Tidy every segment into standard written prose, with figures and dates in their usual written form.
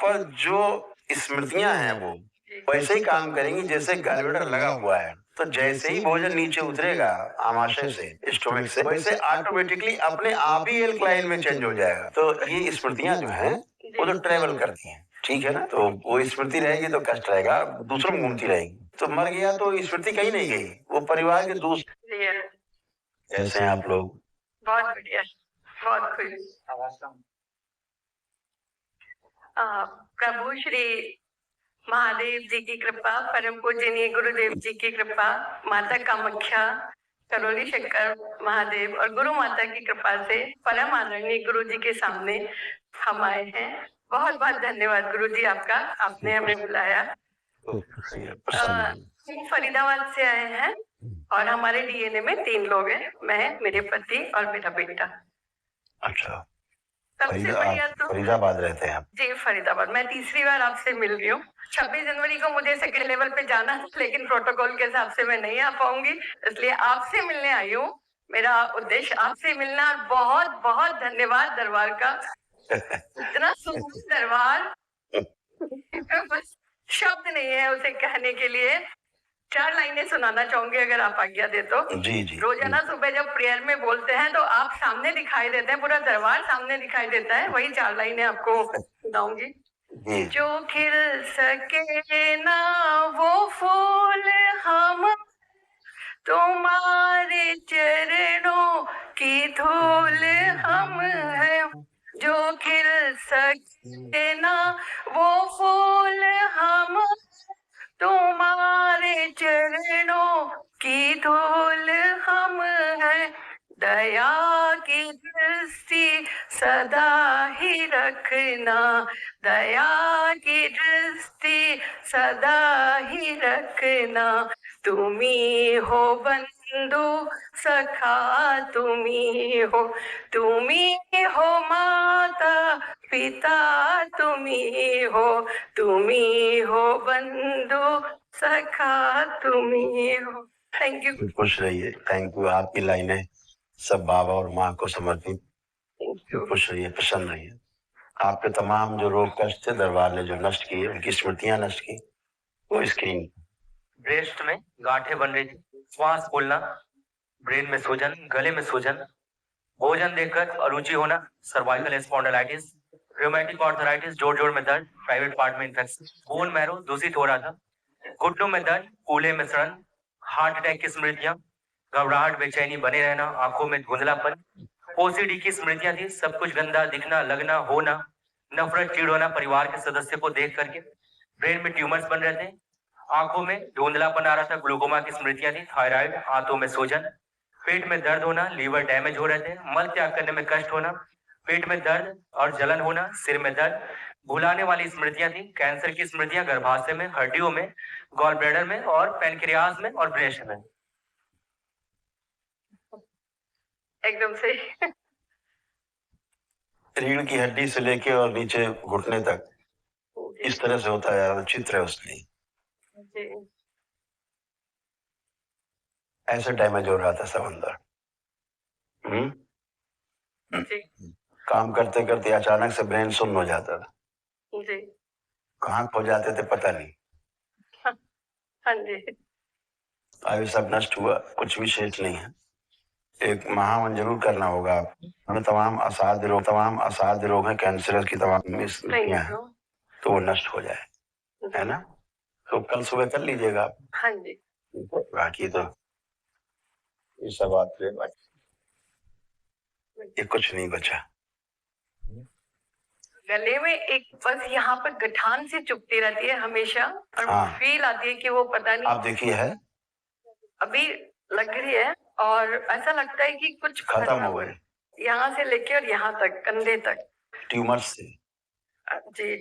पर जो स्मृतियां हैं वो वैसे ही काम करेंगी जैसे गैल्वेटर लगा हुआ है। तो जैसे ही भोजन नीचे उतरेगा आमाशय से, स्टोमक से, वैसे ऑटोमेटिकली अपने आप ही एल्कलाइन में चेंज हो जाएगा। तो ये स्मृतियां जो हैं वो तो ट्रेवल करती हैं, ठीक है ना। तो वो स्मृति रहेगी तो कष्ट रहेगा, दूसरों में घूमती रहेगी। तो मर गया तो स्मृति कहीं नहीं गई, वो परिवार के दूसरे। कैसे हैं आप लोग? बहुत बढ़िया, बहुत खुश। प्रभु श्री महादेव जी की कृपा, परम पूजनीय गुरुदेव जी की कृपा, माता कामाख्या, करोली शंकर महादेव और गुरु माता की कृपा से परम आदरणीय गुरु जी के सामने हम आए हैं। बहुत बहुत धन्यवाद गुरु जी आपका, आपने हमें बुलाया। फरीदाबाद से आए हैं और हमारे डीएनए में 3 लोग हैं, मैं, मेरे पति और मेरा बेटा। अच्छा, सबसे बढ़िया तो फरीदाबाद रहते हैं आप? जी, फरीदाबाद। मैं तीसरी बार आपसे मिल रही हूँ। 26 जनवरी को मुझे सेकेंड लेवल पे जाना, लेकिन प्रोटोकॉल के हिसाब से मैं नहीं आ पाऊंगी, इसलिए आपसे मिलने आई हूँ। मेरा उद्देश्य आपसे मिलना। और बहुत बहुत धन्यवाद दरबार का, इतना सुंदर दरबार, बस शब्द नहीं है उसे कहने के लिए। 4 लाइनें सुनाना चाहूंगी अगर आप आज्ञा दे तो। जी जी। रोजाना सुबह जब प्रेयर में बोलते हैं तो आप सामने दिखाई देते हैं, पूरा दरबार सामने दिखाई देता है, वही 4 लाइनें आपको सुनाऊंगी। जो खिल सके ना वो फूल हम तुम्हारे चरणों की धूल हम हैं। जो खिल सके ना वो फूल हम तुम्हारे चरणों की धूल हम हैं। दया की दृष्टि सदा ही रखना, दया की दृष्टि सदा ही रखना। तुम्ही हो बंधु सखा, तुम्ही हो माता पिता, तुम्ही हो बंधु सखा, तुम्ही हो। Thank you. खुश रहिए। Thank you. आपकी लाइनें सब बाबा और माँ को समर्पित। खुश रहिए, प्रसन्न रहिए। आपके तमाम जो रोग कष्ट थे दरबार ने जो नष्ट किए, उनकी स्मृतियां नष्ट की, वो स्क्रीन। ब्रेस्ट में गांठें बन रही थी, श्वास फूलना, ब्रेन में सूजन, गले में सूजन, भोजन देखकर अरुचि होना, सर्वाइकल स्पॉन्डिलाइटिस, रूमेटिक आर्थराइटिस, जोड़ में दर्द, प्राइवेट पार्ट में इंफेक्शन, बोन मैरो दूषित हो रहा था, घुटनों में दर्द, कूल्हे में सड़न, हार्ट अटैक की स्मृतियां, घबराहट, बेचैनी बने रहना, आंखों में धुंधलापन, ओसीडी की स्मृतियां थी, सब कुछ गंदा दिखना, लगना, होना, नफरत, चिढ़ होना परिवार के सदस्य को देख करके, ब्रेन में ट्यूमर्स बन रहे थे, आंखों में धुंधलापन आ रहा था, ग्लूकोमा की स्मृतियां थी, थायराइड, आंतों में सूजन, पेट में दर्द होना, लीवर डैमेज हो रहे थे, मल त्याग करने में कष्ट होना, पेट में दर्द और जलन होना, सिर में दर्द, भुलाने वाली स्मृतियां थी, कैंसर की स्मृतियां गर्भाशय में, हड्डियों में, गॉल ब्लैडर में और पैनक्रियाज में और ब्रेस्ट में। एकदम सही। रीढ़ की हड्डी से लेके और नीचे घुटने तक इस तरह से होता है, चित्र है उसमें। ऐसे डैमेज हो रहा था सब अंदर। काम करते करते अचानक से ब्रेन सुन्न हो जाता था। जी। कहाँ खो जाते थे पता नहीं। हाँ जी। अभी सब नष्ट हुआ, कुछ विशेष नहीं है। एक महावन जरूर करना होगा। हमें तमाम असाध्य रोग हैं, कैंसर की तमाम स्थितियां हैं, तो वो नष्ट हो जाए, है ना। तो कल सुबह कर लीजिएगा आप। हाँ जी। बाकी तो ये सब आपके ये कुछ नहीं बचा। गले में एक बस यहाँ पर गठान से चुभती रहती है हमेशा, और फील आती है कि वो पता नहीं। आप देखिए है अभी लग रही है और ऐसा लगता है कि कुछ खत्म हो गए, यहाँ से लेके और यहाँ तक, कंधे तक ट्यूमर से। जी।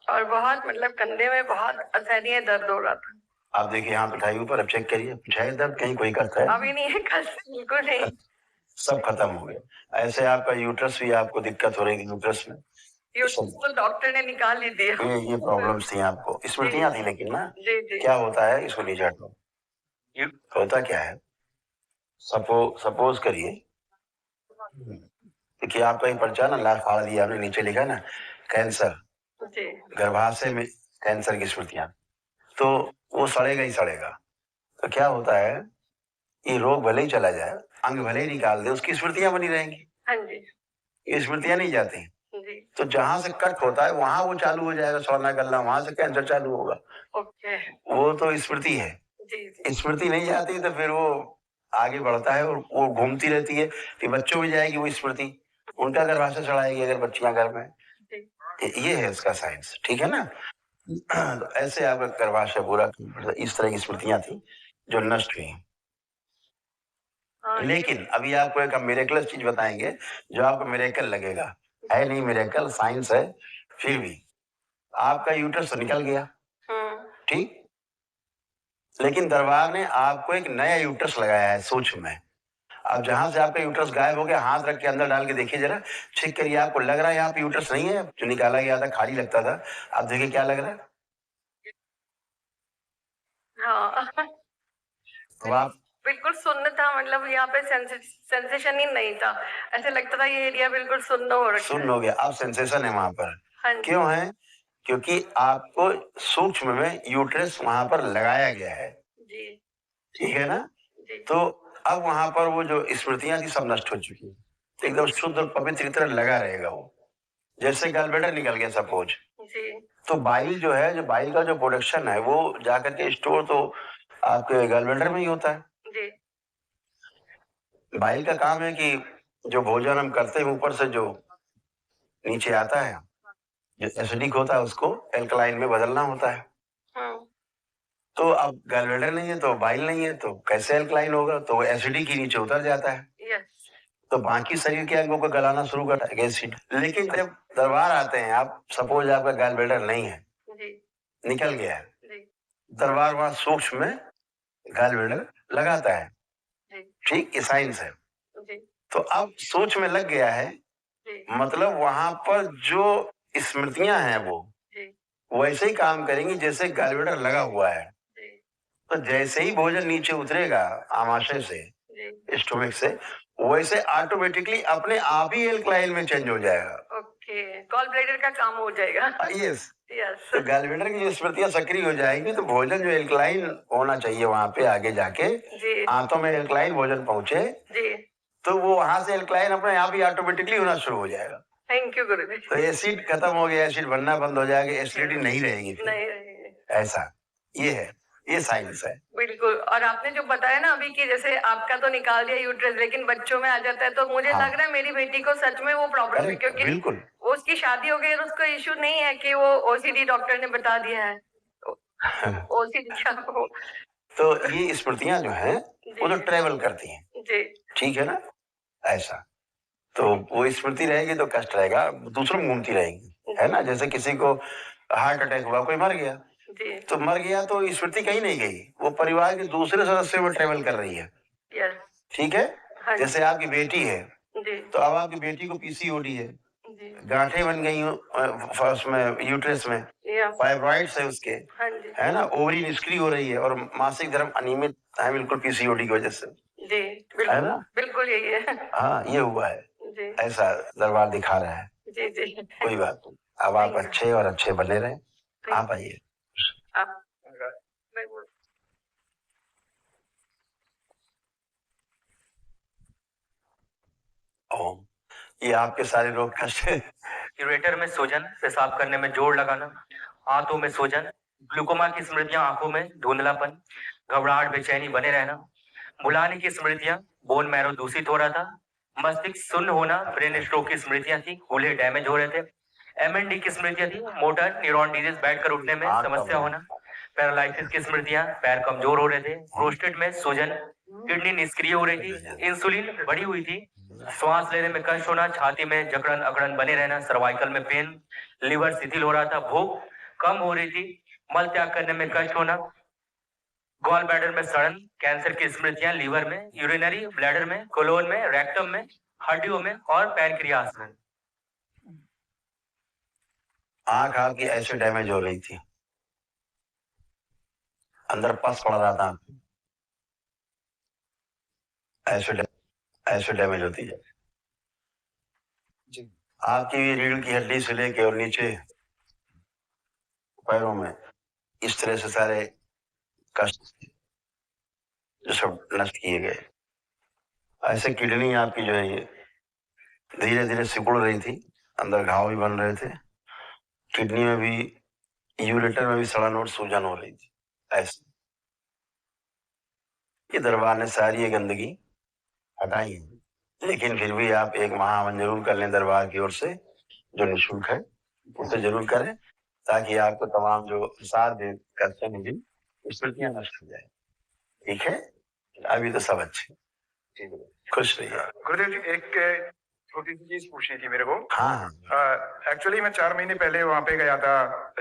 और बहुत मतलब कंधे में बहुत असहनीय दर्द हो रहा था। आप देखिए यहाँ पिठाई ऊपर, अब चेक करिए पिठाई दर्द कहीं कोई करता है? अभी नहीं है, कल से बिल्कुल नहीं। सब खत्म हो गया। ऐसे आपका यूट्रस भी आपको दिक्कत हो रही है, यूट्रस में तो डॉक्टर ने निकाल ही दिया। ये प्रॉब्लम्स थी आपको, स्मृतियां थी, लेकिन ना जी जी। क्या होता है इसको नहीं जानता। होता क्या है, सपोज करिए कि आपका एक पर्चा ना लाल फाड़ दिया, आपने नीचे लिखा ना कैंसर, जी गर्भाशय में कैंसर की स्मृतियां, तो वो सड़ेगा ही सड़ेगा। तो क्या होता है, ये रोग भले ही चला जाए, अंग भले ही निकाल दे, उसकी स्मृतियां बनी रहेंगी, हाँ जी ये स्मृतियां नहीं जाती। जी तो जहां से कट होता है वहां वो चालू हो जाएगा, सड़ना गलना, वहां से कैंसर चालू होगा। ओके वो तो स्मृति है। जी जी स्मृति नहीं जाती तो फिर वो आगे बढ़ता है और वो घूमती रहती है, फिर बच्चों में जाएगी वो स्मृति, उनका गर्भाशय सड़ाएगी अगर बच्चियां घर में। जी ये है इसका साइंस, ठीक है ना। तो ऐसे आपका गर्भाशय पूरा इस तरह की स्मृतियां थी जो नष्ट हुई। हाँ, लेकिन अभी आपको एक मिरेकलस चीज बताएंगे जो आपको मिरेकल लगेगा, है नहीं मिरेकल, साइंस है, फिर भी आपका यूट्रस तो निकल गया, ठीक, लेकिन दरबार ने आपको एक नया यूट्रस लगाया है सूक्ष्म में। अब जहां से आपका यूट्रस गायब हो गया, हाथ रख के अंदर डाल के देखिए जरा, चेक करिए, आपको लग रहा है यहाँ पे यूट्रस नहीं है, जो निकाला गया था खाली लगता था, अब देखिए क्या लग रहा है। हाँ तो आप बिल्कुल सुन्न था, मतलब यहाँ पे सेंसेशन ही नहीं था, ऐसे लगता था ये एरिया बिल्कुल सुन्न हो रखा सुन्न है। हो गया, अब सेंसेशन है वहां पर। हाँ जी क्यों है? क्योंकि आपको सूक्ष्म में यूट्रस वहां पर लगाया गया है, जी ठीक है ना। जी तो अब वहां पर वो जो स्मृतियां थी सब नष्ट हो चुकी है, एकदम शुद्ध और पवित्र की तरह लगा रहेगा वो, जैसे गलब्लैडर निकल गया सपोज, जी तो बाइल जो है, जो बाइल का जो प्रोडक्शन है वो जाकर के स्टोर तो आपके गलब्लैडर में ही होता है। जी बाइल का काम है कि जो भोजन हम करते हैं ऊपर से जो नीचे आता है, जो एसिडिक होता है उसको एल्कलाइन में बदलना होता है। हम्म तो अब गलब्लैडर नहीं है तो बाइल नहीं है, तो कैसे एल्कलाइन होगा, तो एसिडिक ही नीचे उतर जाता है, यस तो बाकी शरीर के अंगों को गलाना शुरू करता है एसिड। लेकिन जब दरबार आते हैं आप, सपोज आपका गलब्लैडर नहीं है, जी निकल गया है, जी दरबार वहां सूक्ष्म में गलब्लैडर लगाता है, जी ठीक, ये साइंस है। जी तो अब सोच में लग गया है, जी मतलब वहां पर जो स्मृतियां हैं वो जी वैसे ही काम करेंगी जैसे गलब्लैडर लगा हुआ है। जी तो जैसे ही भोजन नीचे उतरेगा आमाशय से, जी स्टोमक से, वैसे ऑटोमेटिकली अपने आप ही एल्कलाइन में चेंज हो जाएगा। ओके गॉल ब्लैडर का काम हो जाएगा। यस, यस तो गलब्लैडर की जो स्मृतियां सक्रिय हो जाएंगी तो भोजन जो एल्कलाइन होना चाहिए वहां पे आगे जाके जी आंतों में एल्कलाइन भोजन पहुंचे, जी तो वो वहां से एल्कलाइन अपने आप ही ऑटोमेटिकली होना शुरू हो जाएगा। थैंक यू गुरुजी। तो एसिड खत्म हो गया, एसिड बनना बंद हो जाएगा, एसिडिटी नहीं रहेगी फिर। नहीं रहेंगे ऐसा ये है, ये साइंस है। बिल्कुल। और आपने जो बताया ना अभी कि जैसे आपका तो निकाल दिया यूट्रस लेकिन बच्चों में आ जाता है, तो मुझे हाँ। लग रहा है मेरी बेटी को सच में वो प्रॉब्लम है, करेक्ट, क्योंकि बिल्कुल। वो उसकी शादी हो गई और उसको इश्यू नहीं है कि वो ओसीडी डॉक्टर ने बता दिया है। ओसीडी का वो तो ये स्मृतियां जो हैं वो तो जी ट्रेवल करती हैं, जी ठीक है ना, ऐसा। तो वो स्मृति रहेगी तो कष्ट रहेगा, दूसरों में घूमती रहेगी, है ना। जैसे किसी को हार्ट अटैक हुआ, कोई मर गया, जी तो मर गया तो स्मृति कहीं नहीं गई, वो परिवार के दूसरे सदस्यों में ट्रेवल कर रही है, यस ठीक है। हाँ जी जैसे आपकी बेटी है, जी तो अब आपकी बेटी को पीसीओडी है, जी गांठें बन गई फर्स्ट में यूट्रस में, या फाइब्रॉइड्स है उसके, हाँ जी है ना, ओवरी निष्क्रिय हो रही है और मासिक धर्म अनियमित है, बिल्कुल पीसीओडी की वजह से, जी है बिल्कुल ना। बिल्कुल यही है। हाँ, ये हुआ है, जी ऐसा दरबार दिखा रहा है। जी जी कोई बात नहीं, अब आप Thank you. अच्छे और अच्छे बने रहें, आप आइए। आप मैं बोल ओम, ये आपके सारे रोग कष्ट यूरेटर में सूजन, पेशाब करने में जोर लगाना, आंतों में सूजन, ग्लूकोमा की स्मृतियां, आंखों में धुंधलापन, घबराहट, बेचैनी बने रहना, बुलाने की स्मृतियां, बोन मैरो दूषित हो रहा था, मस्तिष्क शून्य होना, ब्रेन स्ट्रोक की स्मृतियां थी, कूल्हे डैमेज हो रहे थे, एमएनडी की स्मृतियां थी, मोटर न्यूरॉन डिजीज, बैठकर उठने में समस्या होना, पैरालिसिस की स्मृतियां, पैर कमजोर हो रहे थे, प्रोस्टेट में सूजन, किडनी निष्क्रिय हो रही थी, इंसुलिन बढ़ी हुई थी, श्वास लेने में कष्ट होना, छाती में जकड़न अकड़न बने रहना, सर्वाइकल में पेन, लिवर शिथिल हो रहा था, भूख कम हो रही थी, मल त्याग करने में कष्ट होना, गॉल ब्लैडर में सड़न, कैंसर की स्मृतियां लीवर में, यूरिनरी ब्लैडर में, कोलोन में, रेक्टम में, हड्डियों में और पैनक्रियास में। आंख आपकी ऐसे डैमेज हो रही थी, अंदर पस पड़ रहा था, ऐसे डैमेज होती है आपकी रीढ़ की हड्डी से लेके और नीचे पैरों में इस तरह से सारे कष्ट जो सब नष्ट किए गए। ऐसे किडनी आपकी जो है ये धीरे धीरे सिकुड़ रही थी, अंदर घाव भी बन रहे थे, किडनी में भी, यूरेटर में भी सड़न और सूजन हो रही थी। ऐसे ये दरबार ने सारी ये गंदगी हटाई है, लेकिन फिर भी आप एक महावन जरूर कर लें दरबार की ओर से, जो निःशुल्क है, उसे जरूर करें, ताकि आपको तमाम जो प्रसाद करते हैं जी, स्मृतियां नष्ट हो जाए। ठीक है, अभी तो सब अच्छे, खुश रहिए। गुरुदेव जी, एक छोटी सी चीज पूछनी थी मेरे को। हाँ, एक्चुअली मैं 4 महीने पहले वहां पे गया था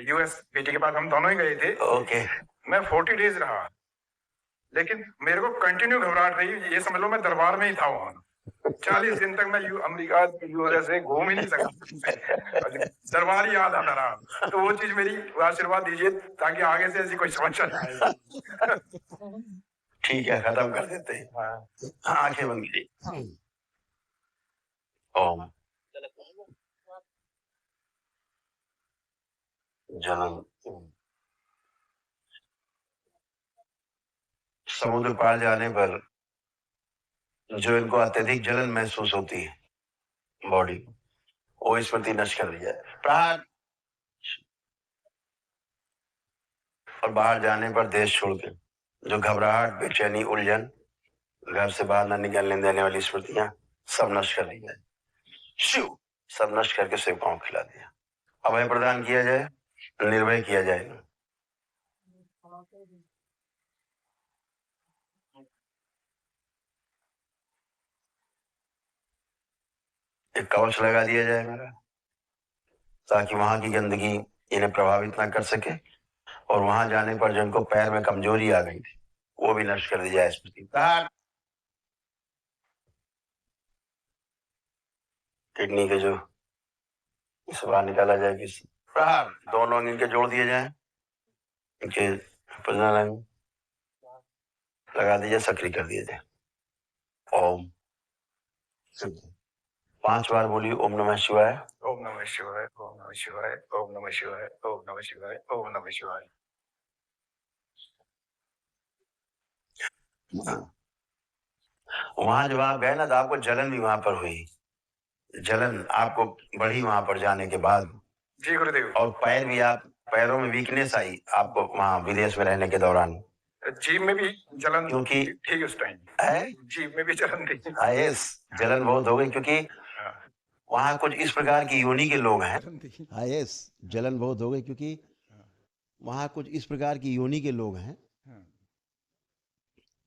यूएस, बेटी के पास, हम दोनों ही गए थे। ओके। मैं 40 डेज रहा, लेकिन मेरे को कंटिन्यू घबराहट रही। ये समझ लो मैं दरबार में ही था वहां। 40 दिन तक मैं अमेरिका यूएस से घूम ही नहीं सका, दरबार ही याद आता रहा। तो वो चीज मेरी आशीर्वाद दीजिए, ताकि आगे से ऐसी कोई समस्या ना आए। ठीक है, खत्म कर देते हैं। हाँ, आंखें बंद कीजिए। ओम जलन। समुद्र पार जाने पर जो इनको अत्यधिक जलन महसूस होती है बॉडी, वो स्मृति नष्ट कर दी जाए। प्रहार। और बाहर जाने पर देश छोड़ के जो घबराहट, बेचैनी, उलझन, घर से बाहर न निकलने देने वाली स्मृतियां सब नष्ट कर दी जाए। शिव सब नष्ट करके शिव पांव खिला दिया। अभय प्रदान किया जाए, निर्भय किया जाए। एक कवच लगा दिया जाए मेरा, ताकि वहां की गंदगी इन्हें प्रभावित ना कर सके, और वहां जाने पर जिनको पैर में कमजोरी आ गई थी वो भी नष्ट कर दी जाए स्मृति। किडनी के जो इस बाहर निकाला जाए, किस प्रहार। दोनों अंग इनके जोड़ दिए जाए, इनके लगा दीजिए, सक्रिय कर दिया जाए। ओम 5 बार बोलिए ओम नमः शिवाय। ओम नमः शिवाय, ओम नमः शिवाय, ओम नमः शिवाय, ओम नमः शिवाय, ओम नमः शिवाय। वहां जब आप गए ना, तो आपको जलन भी वहां पर हुई, जलन आपको बढ़ी वहां पर जाने के बाद। जी गुरुदेव। और पैर भी, आप पैरों में वीकनेस आई आपको वहां विदेश में रहने के दौरान। जीभ में भी जलन, क्योंकि ठीक उस टाइम है, जीभ में भी जलन थी। यस, जलन बहुत हो गई, क्योंकि वहां कुछ इस प्रकार की योनि के लोग हैं। यस, जलन बहुत हो गई, क्योंकि वहां कुछ इस प्रकार की योनि के लोग हैं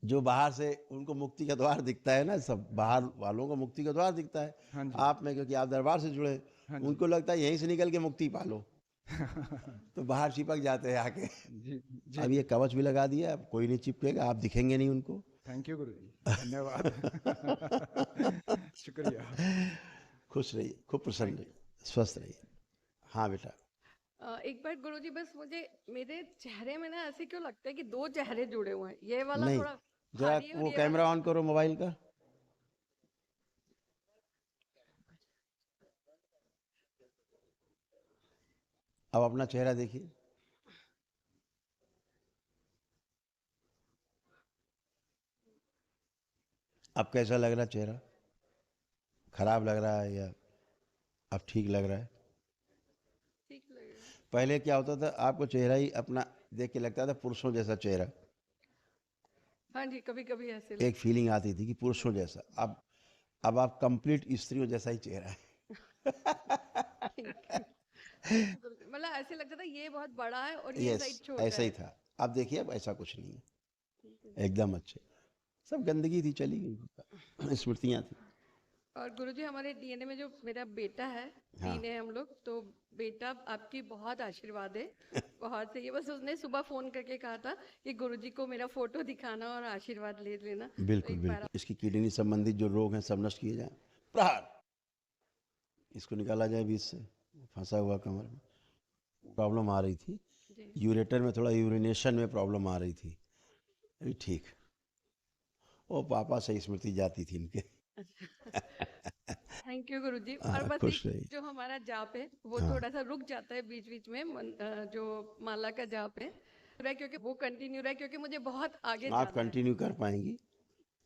जो बाहर से उनको मुक्ति का द्वार दिखता है ना, सब बाहर वालों को मुक्ति का द्वार दिखता है। हाँ जी। आप में, क्योंकि आप दरबार से जुड़े, हाँ जी। उनको लगता है यहीं से निकल के मुक्ति पालो, तो बाहर चिपक जाते हैं आके। जी जी। अब ये कवच भी लगा दिया, अब कोई नहीं चिपकेगा, आप दिखेंगे नहीं उनको। थैंक यू गुरु जी, धन्यवाद। शुक्रिया। खुश रहिए, खूब प्रसन्न रहिए, स्वस्थ रहिए। हाँ बेटा। एक बार गुरुजी, बस मुझे मेरे चेहरे में ना ऐसे क्यों लगता है कि 2 चेहरे जुड़े हुए हैं, ये वाला नहीं, थोड़ा जरा भारी और वो ये कैमरा वाला- ऑन करो मोबाइल का। अब अपना चेहरा देखिए। अब कैसा लग रहा है चेहरा? खराब लग रहा है या अब ठीक लग रहा है? ठीक लग रहा है। पहले क्या होता था, आपको चेहरा ही अपना देख के लगता था पुरुषों जैसा चेहरा, हाँ जी, कभी कभी ऐसे एक फीलिंग आती थी कि पुरुषों जैसा। अब आप कंप्लीट स्त्रियों जैसा ही चेहरा है। मतलब ऐसे लगता था ये बहुत बड़ा है और ये साइड यस, छोटा ऐसा ही है। था। अब देखिए, अब ऐसा कुछ नहीं है, एकदम अच्छे। सब गंदगी थी, चली गई, स्मृतियाँ थी। और गुरुजी, हमारे डीएनए में जो मेरा बेटा है, हाँ। 3 है हम लोग, तो बेटा आपकी बहुत आशीर्वाद है, बहुत सही है। बस उसने सुबह फोन करके कहा था कि गुरुजी को मेरा फोटो दिखाना और आशीर्वाद ले लेना। बिल्कुल एक बार बिल्कुल। इसकी किडनी संबंधित जो रोग हैं सब नष्ट किए जाए। प्रहार। इसको निकाला जाए बीच से, फंसा हुआ कमर में, प्रॉब्लम आ रही थी, जी। यूरेटर में थोड़ा यूरिनेशन में प्रॉब्लम आ रही थी, अभी ठीक। वो पापा से स्मृति जाती थी इनके। थैंक थैंक यू गुरुजी। हाँ, और बस खुश एक रहिए। जो हमारा जाप है वो हाँ। थोड़ा सा रुक जाता है बीच बीच में, जो माला का जाप है क्योंकि वो कंटिन्यू रहा है, क्योंकि मुझे बहुत आगे आप जाना है। कंटिन्यू कर पाएंगी।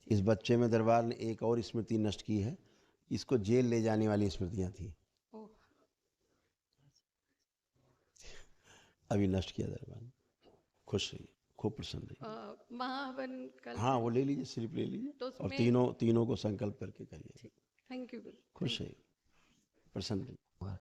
इस बच्चे में दरबार ने एक और स्मृति नष्ट की है, इसको जेल ले जाने वाली स्मृतियां थी, ओह, अभी नष्ट किया दरबार ने। खुश रहिए, खूब प्रसन्न रहिए। महाहवन कल हाँ, वो ले लीजिए, स्लिप ले लीजिए तो और उसमें- तीनों को संकल्प करके करिए। थैंक यू गुरु। खुश रहिए, प्रसन्न रहिए।